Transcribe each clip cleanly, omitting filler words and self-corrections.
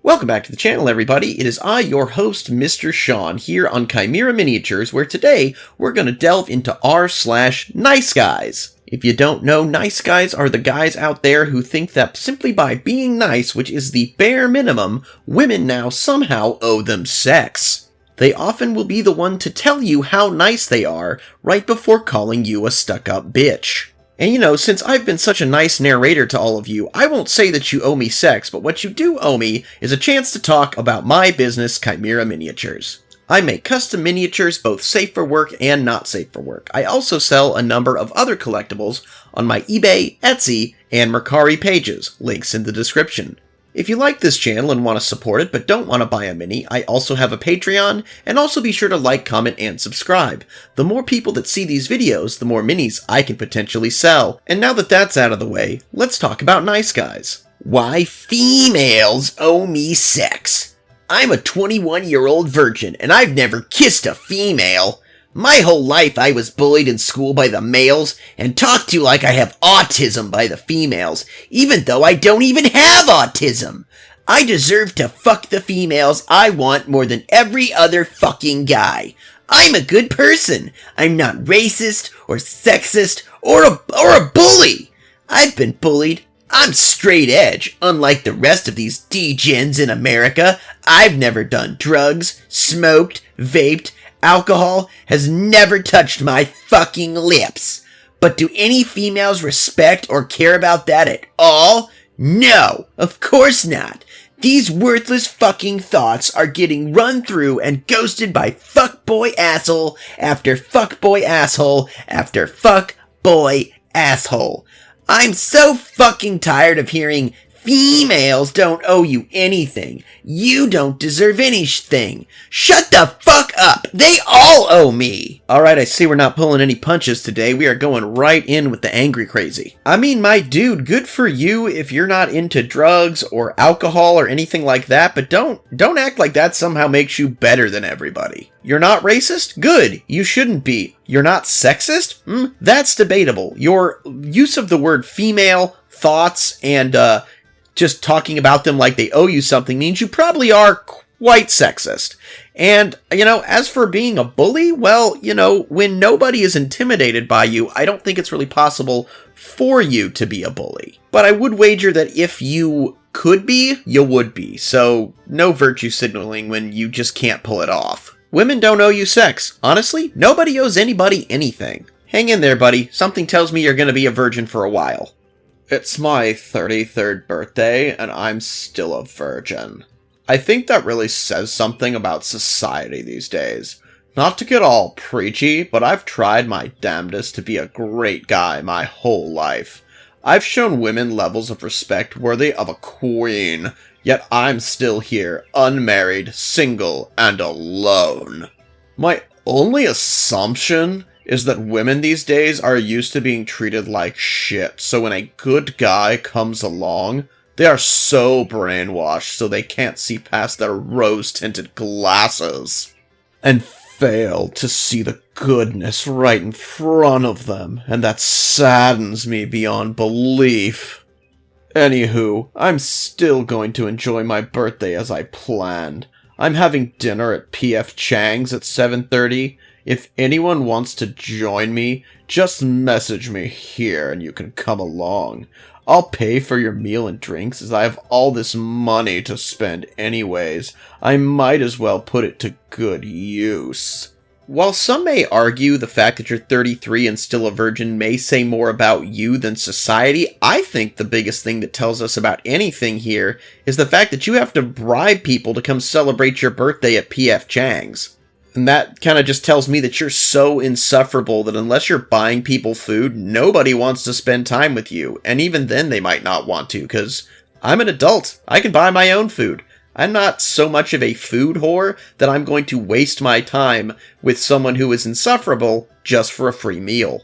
Welcome back to the channel, everybody. It is I, your host, Mr. Sean, here on Chimera Miniatures, where today we're going to delve into r/niceguys. If you don't know, nice guys are the guys out there who think that simply by being nice, which is the bare minimum, women now somehow owe them sex. They often will be the one to tell you how nice they are right before calling you a stuck-up bitch. And you know, since I've been such a nice narrator to all of you, I won't say that you owe me sex, but what you do owe me is a chance to talk about my business, Chimera Miniatures. I make custom miniatures, both safe for work and not safe for work. I also sell a number of other collectibles on my eBay, Etsy, and Mercari pages, links in the description. If you like this channel and want to support it but don't want to buy a mini, I also have a Patreon, and also be sure to like, comment, and subscribe. The more people that see these videos, the more minis I can potentially sell. And now that that's out of the way, let's talk about nice guys. Why females owe me sex. I'm a 21-year-old virgin, and I've never kissed a female. My whole life I was bullied in school by the males and talked to like I have autism by the females, even though I don't even have autism. I deserve to fuck the females I want more than every other fucking guy. I'm a good person. I'm not racist or sexist or a bully. I've been bullied. I'm straight edge, unlike the rest of these degens in America. I've never done drugs, smoked, vaped. Alcohol has never touched my fucking lips. But do any females respect or care about that at all? No, of course not. These worthless fucking thoughts are getting run through and ghosted by fuckboy asshole after fuckboy asshole after fuckboy asshole. I'm so fucking tired of hearing females don't owe you anything. You don't deserve anything. Shut the fuck up. They all owe me. Alright, I see we're not pulling any punches today. We are going right in with the angry crazy. I mean, my dude, good for you if you're not into drugs or alcohol or anything like that, but don't act like that somehow makes you better than everybody. You're not racist? Good. You shouldn't be. You're not sexist? That's debatable. Your use of the word female, thoughts, and just talking about them like they owe you something means you probably are quite sexist. And, you know, as for being a bully, well, you know, when nobody is intimidated by you, I don't think it's really possible for you to be a bully. But I would wager that if you could be, you would be. So, no virtue signaling when you just can't pull it off. Women don't owe you sex. Honestly, nobody owes anybody anything. Hang in there, buddy. Something tells me you're gonna be a virgin for a while. It's my 33rd birthday, and I'm still a virgin. I think that really says something about society these days. Not to get all preachy, but I've tried my damnedest to be a great guy my whole life. I've shown women levels of respect worthy of a queen, yet I'm still here, unmarried, single, and alone. My only assumption is that women these days are used to being treated like shit, so when a good guy comes along, they are so brainwashed so they can't see past their rose-tinted glasses, and fail to see the goodness right in front of them, and that saddens me beyond belief. Anywho, I'm still going to enjoy my birthday as I planned. I'm having dinner at P.F. Chang's at 7:30. If anyone wants to join me, just message me here and you can come along. I'll pay for your meal and drinks as I have all this money to spend anyways. I might as well put it to good use. While some may argue the fact that you're 33 and still a virgin may say more about you than society, I think the biggest thing that tells us about anything here is the fact that you have to bribe people to come celebrate your birthday at P.F. Chang's. And that kind of just tells me that you're so insufferable that unless you're buying people food, nobody wants to spend time with you. And even then they might not want to, because I'm an adult. I can buy my own food. I'm not so much of a food whore that I'm going to waste my time with someone who is insufferable just for a free meal.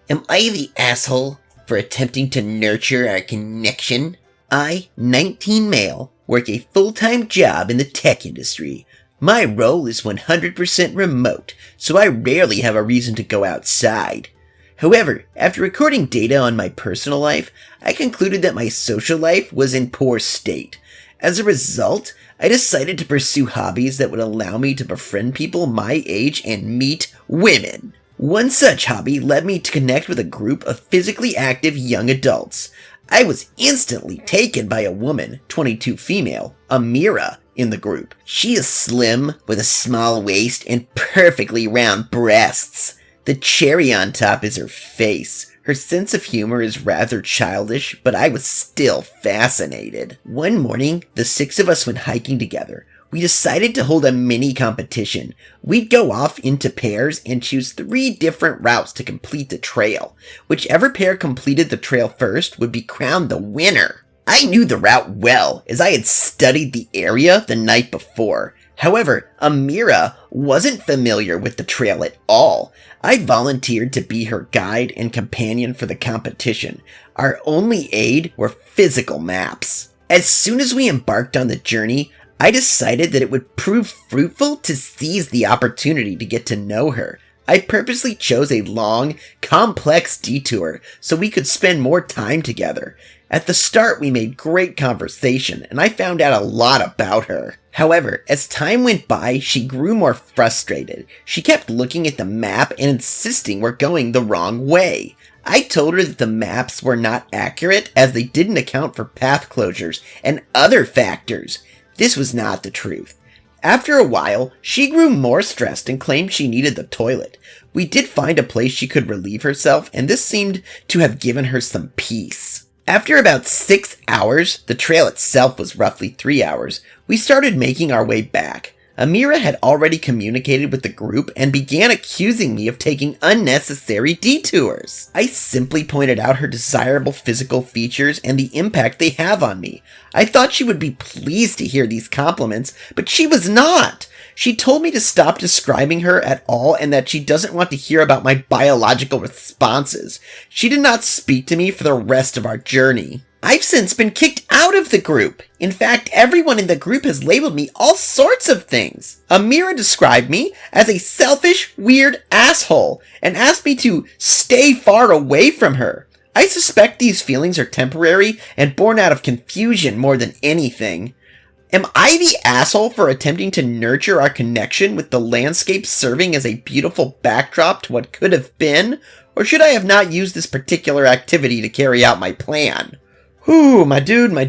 Am I the asshole for attempting to nurture our connection? I, 19 male, work a full-time job in the tech industry. My role is 100% remote, so I rarely have a reason to go outside. However, after recording data on my personal life, I concluded that my social life was in poor state. As a result, I decided to pursue hobbies that would allow me to befriend people my age and meet women. One such hobby led me to connect with a group of physically active young adults. I was instantly taken by a woman, 22 female, Amira, in the group. She is slim, with a small waist and perfectly round breasts. The cherry on top is her face. Her sense of humor is rather childish, but I was still fascinated. One morning, the 6 of us went hiking together. We decided to hold a mini competition. We'd go off into pairs and choose 3 different routes to complete the trail. Whichever pair completed the trail first would be crowned the winner. I knew the route well, as I had studied the area the night before. However, Amira wasn't familiar with the trail at all. I volunteered to be her guide and companion for the competition. Our only aid were physical maps. As soon as we embarked on the journey, I decided that it would prove fruitful to seize the opportunity to get to know her. I purposely chose a long, complex detour so we could spend more time together. At the start, we made great conversation, and I found out a lot about her. However, as time went by, she grew more frustrated. She kept looking at the map and insisting we're going the wrong way. I told her that the maps were not accurate as they didn't account for path closures and other factors. This was not the truth. After a while, she grew more stressed and claimed she needed the toilet. We did find a place she could relieve herself, and this seemed to have given her some peace. After about 6 hours, the trail itself was roughly 3 hours, we started making our way back. Amira had already communicated with the group and began accusing me of taking unnecessary detours. I simply pointed out her desirable physical features and the impact they have on me. I thought she would be pleased to hear these compliments, but she was not. She told me to stop describing her at all and that she doesn't want to hear about my biological responses. She did not speak to me for the rest of our journey. I've since been kicked out of the group. In fact, everyone in the group has labeled me all sorts of things. Amira described me as a selfish, weird asshole and asked me to stay far away from her. I suspect these feelings are temporary and born out of confusion more than anything. Am I the asshole for attempting to nurture our connection with the landscape serving as a beautiful backdrop to what could have been? Or should I have not used this particular activity to carry out my plan? Whew, my dude.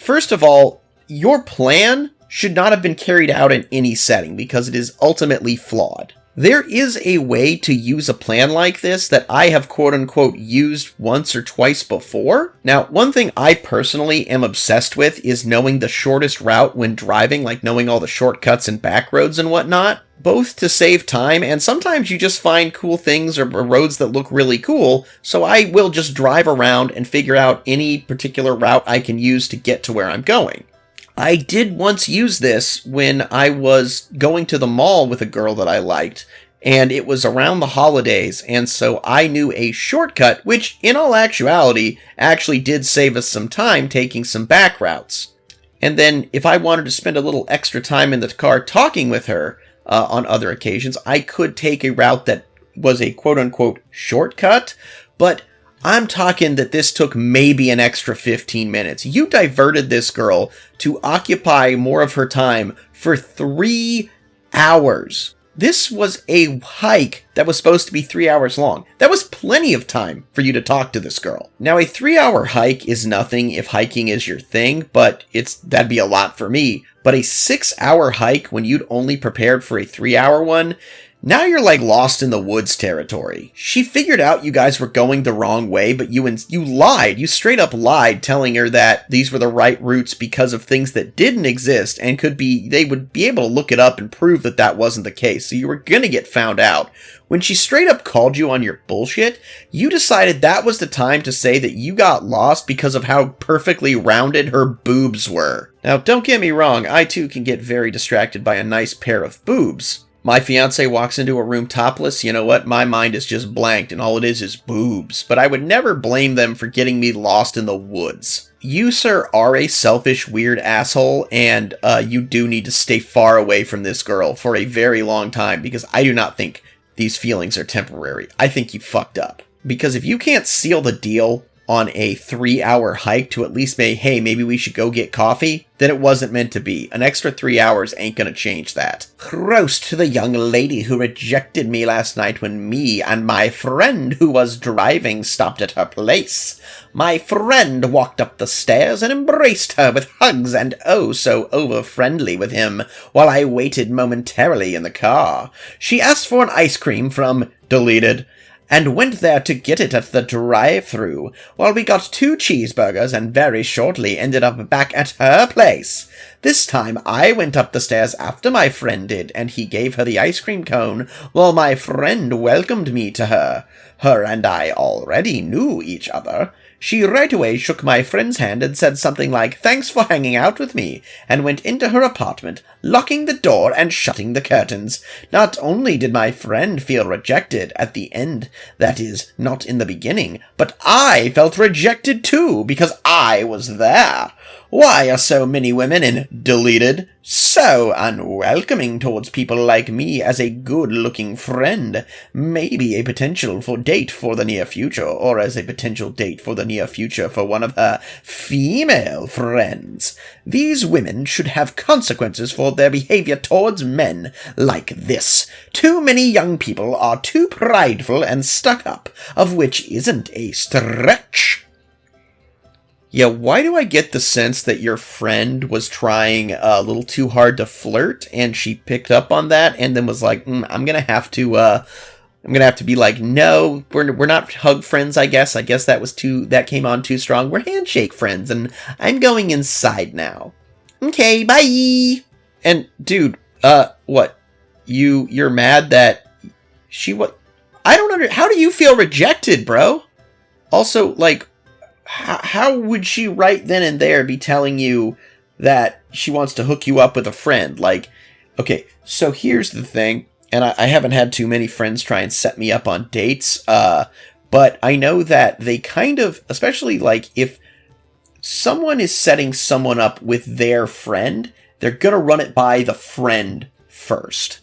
First of all, your plan should not have been carried out in any setting because it is ultimately flawed. There is a way to use a plan like this that I have quote-unquote used once or twice before. Now, one thing I personally am obsessed with is knowing the shortest route when driving, like knowing all the shortcuts and back roads and whatnot, both to save time, and sometimes you just find cool things or roads that look really cool, so I will just drive around and figure out any particular route I can use to get to where I'm going. I did once use this when I was going to the mall with a girl that I liked, and it was around the holidays, and so I knew a shortcut, which in all actuality actually did save us some time taking some back routes. And then if I wanted to spend a little extra time in the car talking with her on other occasions, I could take a route that was a quote-unquote shortcut, but I'm talking that this took maybe an extra 15 minutes. You diverted this girl to occupy more of her time for 3 hours. This was a hike that was supposed to be 3 hours long. That was plenty of time for you to talk to this girl. Now, a 3-hour hike is nothing if hiking is your thing, but that'd be a lot for me. But a 6-hour hike when you'd only prepared for a 3-hour one, now you're like lost in the woods territory. She figured out you guys were going the wrong way, but you lied. You straight up lied, telling her that these were the right routes because of things that didn't exist and they would be able to look it up and prove that that wasn't the case. So you were gonna get found out. When she straight up called you on your bullshit, you decided that was the time to say that you got lost because of how perfectly rounded her boobs were. Now, don't get me wrong, I too can get very distracted by a nice pair of boobs. My fiance walks into a room topless, you know what? My mind is just blanked and all it is boobs. But I would never blame them for getting me lost in the woods. You, sir, are a selfish, weird asshole, and you do need to stay far away from this girl for a very long time because I do not think these feelings are temporary. I think you fucked up. Because if you can't seal the deal on a 3-hour hike to at least say, hey, maybe we should go get coffee, then it wasn't meant to be. An extra 3 hours ain't gonna change that. Roast to the young lady who rejected me last night when me and my friend who was driving stopped at her place. My friend walked up the stairs and embraced her with hugs and oh so over-friendly with him while I waited momentarily in the car. She asked for an ice cream from deleted and went there to get it at the drive-thru, while we got 2 cheeseburgers and very shortly ended up back at her place. This time I went up the stairs after my friend did, and he gave her the ice cream cone while my friend welcomed me to her. Her and I already knew each other. She right away shook my friend's hand and said something like, "Thanks for hanging out with me," and went into her apartment, locking the door and shutting the curtains. Not only did my friend feel rejected at the end, that is, not in the beginning, but I felt rejected too, because I was there. Why are so many women in deleted so unwelcoming towards people like me as a good-looking friend, maybe a potential for date for the near future, or as a potential date for the near future for one of her female friends? These women should have consequences for their behavior towards men like this. Too many young people are too prideful and stuck up, of which isn't a stretch. Yeah, why do I get the sense that your friend was trying a little too hard to flirt, and she picked up on that, and then was like, I'm gonna have to be like, no, we're not hug friends, I guess. I guess that came on too strong. We're handshake friends, and I'm going inside now. Okay, bye! And, dude, what? You're mad that I don't how do you feel rejected, bro? Also, like, how would she right then and there be telling you that she wants to hook you up with a friend? Like, okay, so here's the thing, and I haven't had too many friends try and set me up on dates, but I know that they kind of, especially like if someone is setting someone up with their friend, they're gonna run it by the friend first.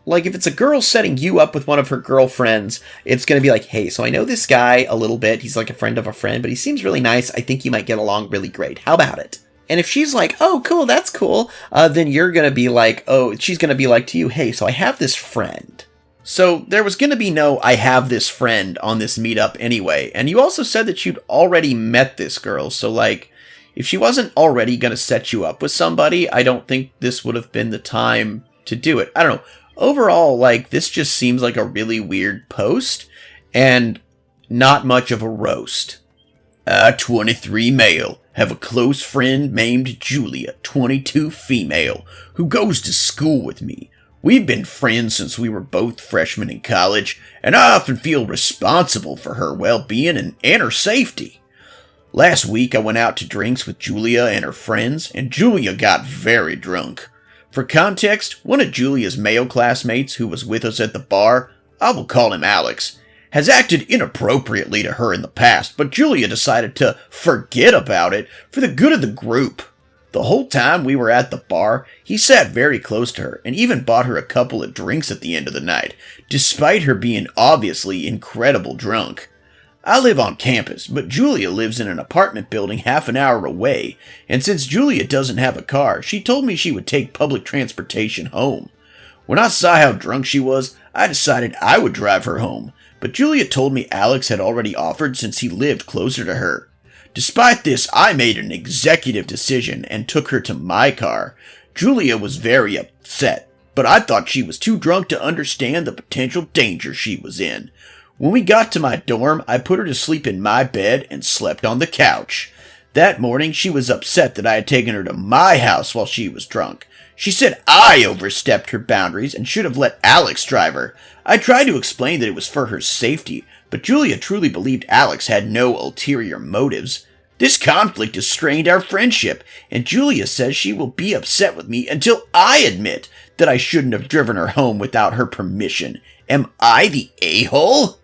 Like, if it's a girl setting you up with one of her girlfriends, it's going to be like, hey, so I know this guy a little bit. He's like a friend of a friend, but he seems really nice. I think you might get along really great. How about it? And if she's like, oh, cool, that's cool, then you're going to be like, she's going to be like to you, hey, so I have this friend. So there was going to be no I have this friend on this meetup anyway. And you also said that you'd already met this girl. So, like, if she wasn't already going to set you up with somebody, I don't think this would have been the time to do it. I don't know. Overall, like, this just seems like a really weird post, and not much of a roast. 23 male, have a close friend named Julia, 22 female, who goes to school with me. We've been friends since we were both freshmen in college, and I often feel responsible for her well-being and her safety. Last week I went out to drinks with Julia and her friends, and Julia got very drunk. For context, one of Julia's male classmates who was with us at the bar, I will call him Alex, has acted inappropriately to her in the past, but Julia decided to forget about it for the good of the group. The whole time we were at the bar, he sat very close to her and even bought her a couple of drinks at the end of the night, despite her being obviously incredible drunk. I live on campus, but Julia lives in an apartment building half an hour away, and since Julia doesn't have a car, she told me she would take public transportation home. When I saw how drunk she was, I decided I would drive her home, but Julia told me Alex had already offered since he lived closer to her. Despite this, I made an executive decision and took her to my car. Julia was very upset, but I thought she was too drunk to understand the potential danger she was in. When we got to my dorm, I put her to sleep in my bed and slept on the couch. That morning, she was upset that I had taken her to my house while she was drunk. She said I overstepped her boundaries and should have let Alex drive her. I tried to explain that it was for her safety, but Julia truly believed Alex had no ulterior motives. This conflict has strained our friendship, and Julia says she will be upset with me until I admit that I shouldn't have driven her home without her permission. Am I the a-hole?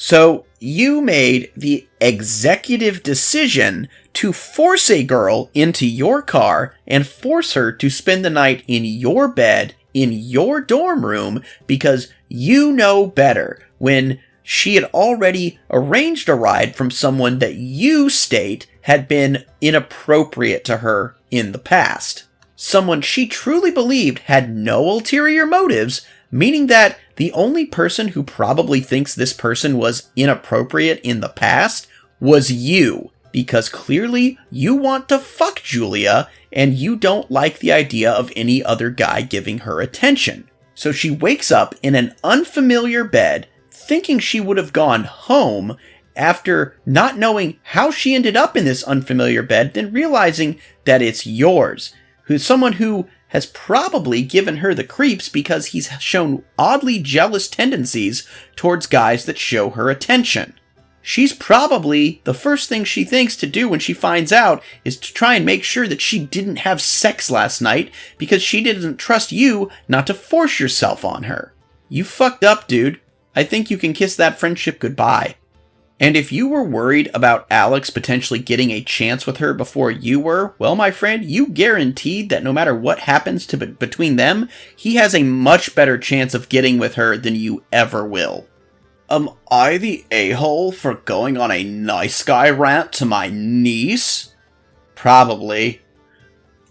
So, you made the executive decision to force a girl into your car and force her to spend the night in your bed, in your dorm room, because you know better when she had already arranged a ride from someone that you state had been inappropriate to her in the past. Someone she truly believed had no ulterior motives, meaning that the only person who probably thinks this person was inappropriate in the past was you, because clearly you want to fuck Julia and you don't like the idea of any other guy giving her attention. So she wakes up in an unfamiliar bed, thinking she would have gone home after not knowing how she ended up in this unfamiliar bed, then realizing that it's yours, who's someone who has probably given her the creeps because he's shown oddly jealous tendencies towards guys that show her attention. She's probably, the first thing she thinks to do when she finds out is to try and make sure that she didn't have sex last night because she didn't trust you not to force yourself on her. You fucked up, dude. I think you can kiss that friendship goodbye. And if you were worried about Alex potentially getting a chance with her before you were, well, my friend, you guaranteed that no matter what happens between them, he has a much better chance of getting with her than you ever will. Am I the a-hole for going on a nice guy rant to my niece? Probably.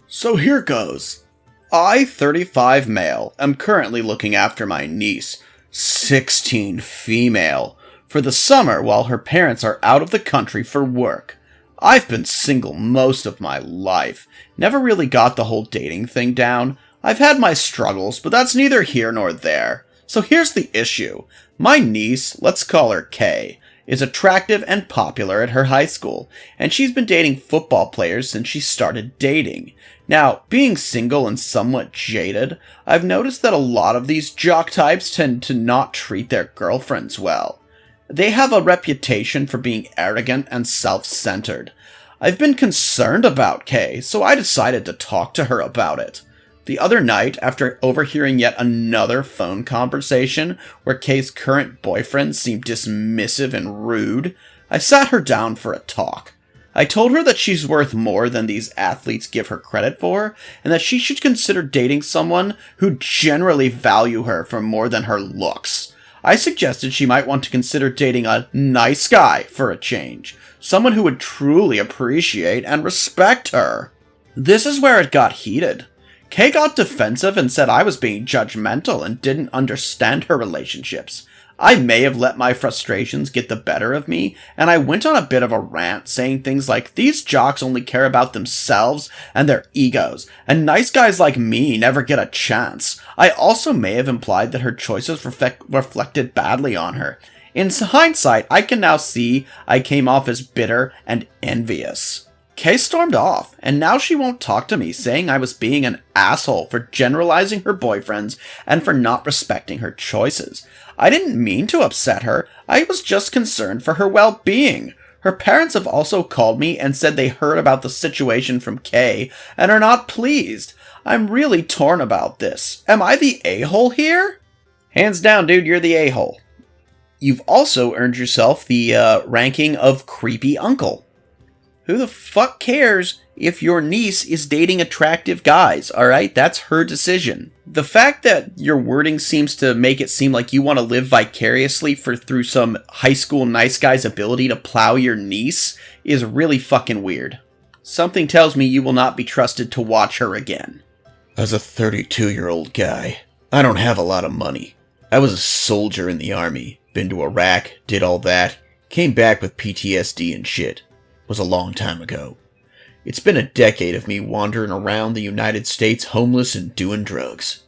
So here goes. I, 35 male, am currently looking after my niece, 16 female, for the summer while her parents are out of the country for work. I've been single most of my life, never really got the whole dating thing down. I've had my struggles, but that's neither here nor there. So here's the issue. My niece, let's call her Kay, is attractive and popular at her high school, and she's been dating football players since she started dating. Now, being single and somewhat jaded, I've noticed that a lot of these jock types tend to not treat their girlfriends well. They have a reputation for being arrogant and self-centered. I've been concerned about Kay, so I decided to talk to her about it. The other night, after overhearing yet another phone conversation where Kay's current boyfriend seemed dismissive and rude, I sat her down for a talk. I told her that she's worth more than these athletes give her credit for, and that she should consider dating someone who generally value her for more than her looks. I suggested she might want to consider dating a nice guy for a change, someone who would truly appreciate and respect her. This is where it got heated. Kay got defensive and said I was being judgmental and didn't understand her relationships. I may have let my frustrations get the better of me, and I went on a bit of a rant saying things like, these jocks only care about themselves and their egos, and nice guys like me never get a chance. I also may have implied that her choices reflected badly on her. In hindsight, I can now see I came off as bitter and envious. Kay stormed off, and now she won't talk to me, saying I was being an asshole for generalizing her boyfriends and for not respecting her choices. I didn't mean to upset her, I was just concerned for her well-being. Her parents have also called me and said they heard about the situation from Kay and are not pleased. I'm really torn about this. Am I the a-hole here? Hands down, dude, you're the a-hole. You've also earned yourself the ranking of creepy uncle. Who the fuck cares if your niece is dating attractive guys, alright? That's her decision. The fact that your wording seems to make it seem like you want to live vicariously through some high school nice guy's ability to plow your niece is really fucking weird. Something tells me you will not be trusted to watch her again. As a 32-year-old guy, I don't have a lot of money. I was a soldier in the army, been to Iraq, did all that, came back with PTSD and shit. Was a long time ago. It's been a decade of me wandering around the United States homeless and doing drugs.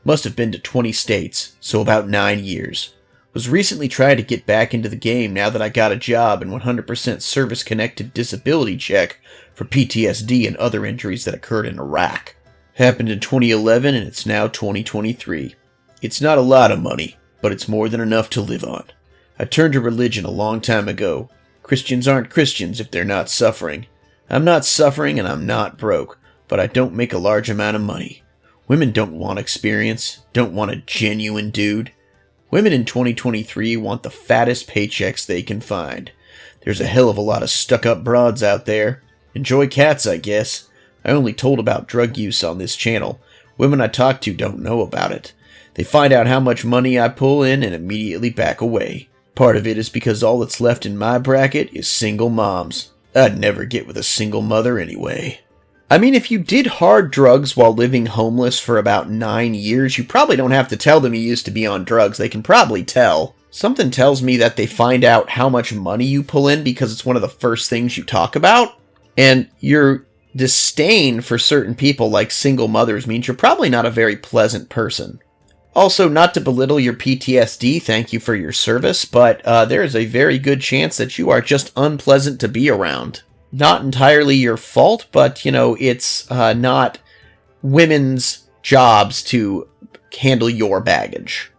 Must have been to 20 states, so about 9 years. Was recently trying to get back into the game now that I got a job and 100% service-connected disability check for PTSD and other injuries that occurred in Iraq. Happened in 2011 and it's now 2023. It's not a lot of money, but it's more than enough to live on. I turned to religion a long time ago. Christians aren't Christians if they're not suffering. I'm not suffering and I'm not broke, but I don't make a large amount of money. Women don't want experience, don't want a genuine dude. Women in 2023 want the fattest paychecks they can find. There's a hell of a lot of stuck-up broads out there. Enjoy cats, I guess. I only told about drug use on this channel. Women I talk to don't know about it. They find out how much money I pull in and immediately back away. Part of it is because all that's left in my bracket is single moms. I'd never get with a single mother anyway. I mean, if you did hard drugs while living homeless for about 9 years, you probably don't have to tell them you used to be on drugs. They can probably tell. Something tells me that they find out how much money you pull in because it's one of the first things you talk about. And your disdain for certain people like single mothers means you're probably not a very pleasant person. Also, not to belittle your PTSD, thank you for your service, but there is a very good chance that you are just unpleasant to be around. Not entirely your fault, but, it's not women's jobs to handle your baggage.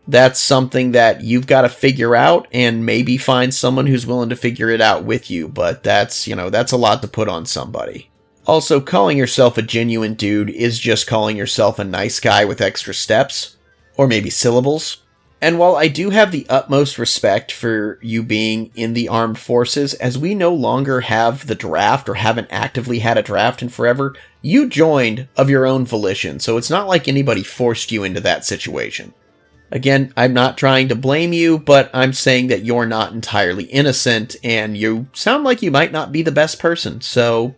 That's something that you've got to figure out and maybe find someone who's willing to figure it out with you, but that's a lot to put on somebody. Also, calling yourself a genuine dude is just calling yourself a nice guy with extra steps. Or maybe syllables. And while I do have the utmost respect for you being in the armed forces, as we no longer have the draft or haven't actively had a draft in forever, you joined of your own volition, so it's not like anybody forced you into that situation. Again, I'm not trying to blame you, but I'm saying that you're not entirely innocent, and you sound like you might not be the best person, so,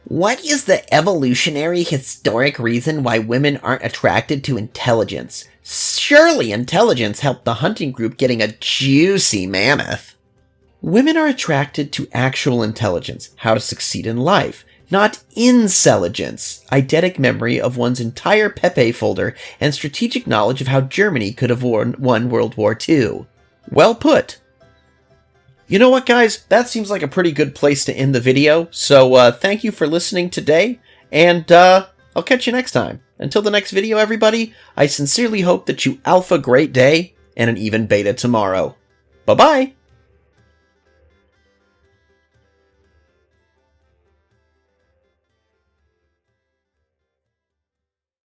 What is the evolutionary historic reason why women aren't attracted to intelligence? Surely intelligence helped the hunting group getting a juicy mammoth. Women are attracted to actual intelligence, how to succeed in life, not intelligence, eidetic memory of one's entire Pepe folder, and strategic knowledge of how Germany could have won World War II. Well put. You know what, guys? That seems like a pretty good place to end the video, so thank you for listening today, and I'll catch you next time. Until the next video, everybody, I sincerely hope that you alpha great day and an even beta tomorrow. Bye-bye!